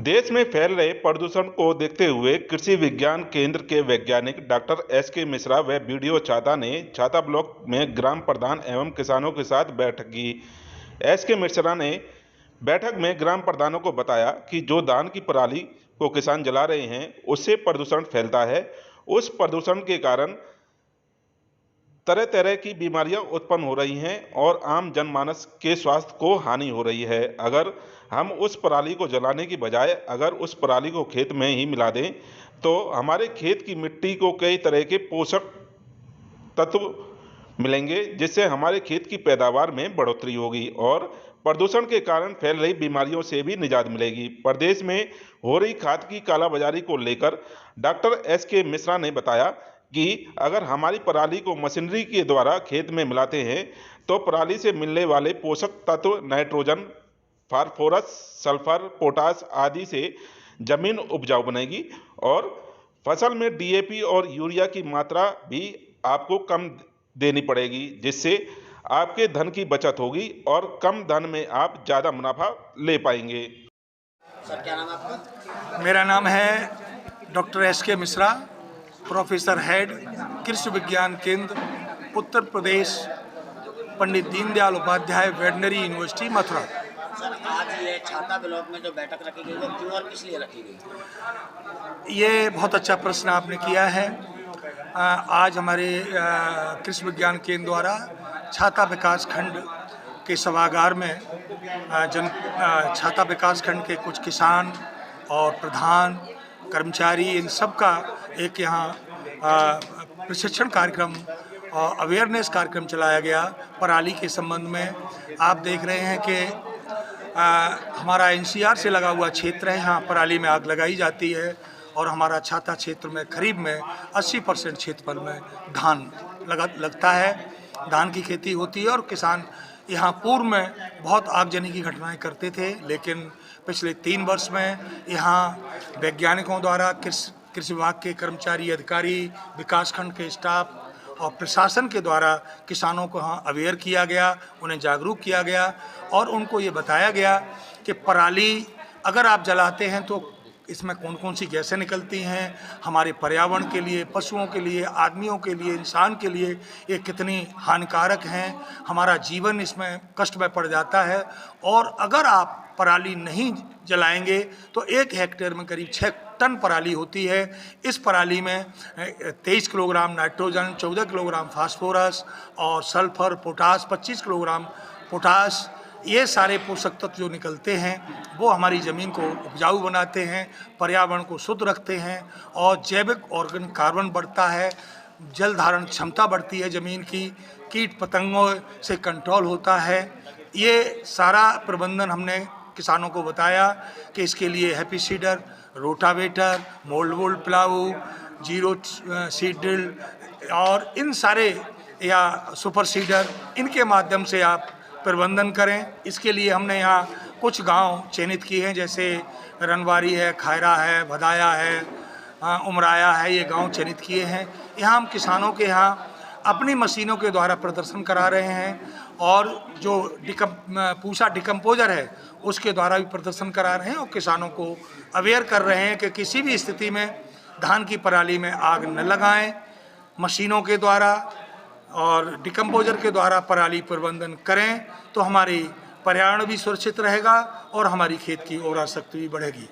देश में फैल रहे प्रदूषण को देखते हुए कृषि विज्ञान केंद्र के वैज्ञानिक डॉक्टर एस.के. मिश्रा व बीडीओ छाता ने छाता ब्लॉक में ग्राम प्रधान एवं किसानों के साथ बैठक की। एस.के. मिश्रा ने बैठक में ग्राम प्रधानों को बताया कि जो धान की पराली को किसान जला रहे हैं उससे प्रदूषण फैलता है। उस प्रदूषण के कारण तरह तरह की बीमारियां उत्पन्न हो रही हैं और आम जनमानस के स्वास्थ्य को हानि हो रही है। अगर हम उस पराली को जलाने की बजाय अगर उस पराली को खेत में ही मिला दें तो हमारे खेत की मिट्टी को कई तरह के पोषक तत्व मिलेंगे, जिससे हमारे खेत की पैदावार में बढ़ोतरी होगी और प्रदूषण के कारण फैल रही बीमारियों से भी निजात मिलेगी। प्रदेश में हो रही खाद की कालाबाजारी को लेकर डॉक्टर एस.के. मिश्रा ने बताया कि अगर हमारी पराली को मशीनरी के द्वारा खेत में मिलाते हैं तो पराली से मिलने वाले पोषक तत्व नाइट्रोजन, फास्फोरस, सल्फर, पोटास आदि से जमीन उपजाऊ बनेगी और फसल में डीएपी और यूरिया की मात्रा भी आपको कम देनी पड़ेगी, जिससे आपके धन की बचत होगी और कम धन में आप ज़्यादा मुनाफा ले पाएंगे। सर, क्या नाम है आपका? मेरा नाम है doctor S K. Mishra, professor head Krishi Vigyan Kendra, Uttar Pradesh, Pandit Deendayal Upadhyay veterinary university, Mathura. Sir, आज ये छाता ब्लॉक में जो बैठक रखी गई वो क्यों और किस लिए रखी गई? ये बहुत अच्छा प्रश्न आपने किया है। आज हमारे कृषि विज्ञान केंद्र द्वारा छाता विकास खंड के सभागार में छाता विकास खंड के कुछ किसान और प्रधान, कर्मचारी, इन सब का एक यहाँ प्रशिक्षण कार्यक्रम और अवेयरनेस कार्यक्रम चलाया गया पराली के संबंध में। आप देख रहे हैं कि हमारा एनसीआर से लगा हुआ क्षेत्र है, यहाँ पराली में आग लगाई जाती है और हमारा छाता क्षेत्र में करीब में 80% क्षेत्रफल में धान लगता है, धान की खेती होती है और किसान यहाँ पूर्व में बहुत आगजनी की घटनाएं करते थे, लेकिन पिछले 3 वर्ष में यहाँ वैज्ञानिकों द्वारा कृषि विभाग के कर्मचारी, अधिकारी, विकासखंड के स्टाफ और प्रशासन के द्वारा किसानों को यहाँ अवेयर किया गया, उन्हें जागरूक किया गया और उनको ये बताया गया कि पराली अगर आप जलाते हैं तो इसमें कौन कौन सी गैसें निकलती हैं, हमारे पर्यावरण के लिए, पशुओं के लिए, आदमियों के लिए, इंसान के लिए ये कितनी हानिकारक हैं, हमारा जीवन इसमें कष्ट में पड़ जाता है। और अगर आप पराली नहीं जलाएंगे तो 1 हेक्टेयर में करीब 6 टन पराली होती है। इस पराली में 23 किलोग्राम नाइट्रोजन, 14 किलोग्राम फास्फोरस और सल्फर, पोटास, 25 किलोग्राम पोटास, ये सारे पोषक तत्व जो निकलते हैं वो हमारी ज़मीन को उपजाऊ बनाते हैं, पर्यावरण को शुद्ध रखते हैं और जैविक ऑर्गेनिक कार्बन बढ़ता है, जल धारण क्षमता बढ़ती है ज़मीन की, कीट पतंगों से कंट्रोल होता है। ये सारा प्रबंधन हमने किसानों को बताया कि इसके लिए happy seeder, rotavator, mould plough, zero seed drill और इन सारे या सुपर सीडर, इनके माध्यम से आप प्रबंधन करें। इसके लिए हमने यहाँ कुछ गांव चयनित किए हैं, जैसे रनवारी है, खायरा है, भदाया है, उमराया है, ये गांव चयनित किए हैं। यहाँ हम किसानों के यहाँ अपनी मशीनों के द्वारा प्रदर्शन करा रहे हैं और जो पूसा डिकम्पोजर है उसके द्वारा भी प्रदर्शन करा रहे हैं और किसानों को अवेयर कर रहे हैं कि किसी भी स्थिति में धान की पराली में आग न लगाएं, मशीनों के द्वारा और डिकम्पोजर के द्वारा पराली प्रबंधन करें तो हमारी पर्यावरण भी सुरक्षित रहेगा और हमारी खेत की ओर आसक्ति भी बढ़ेगी।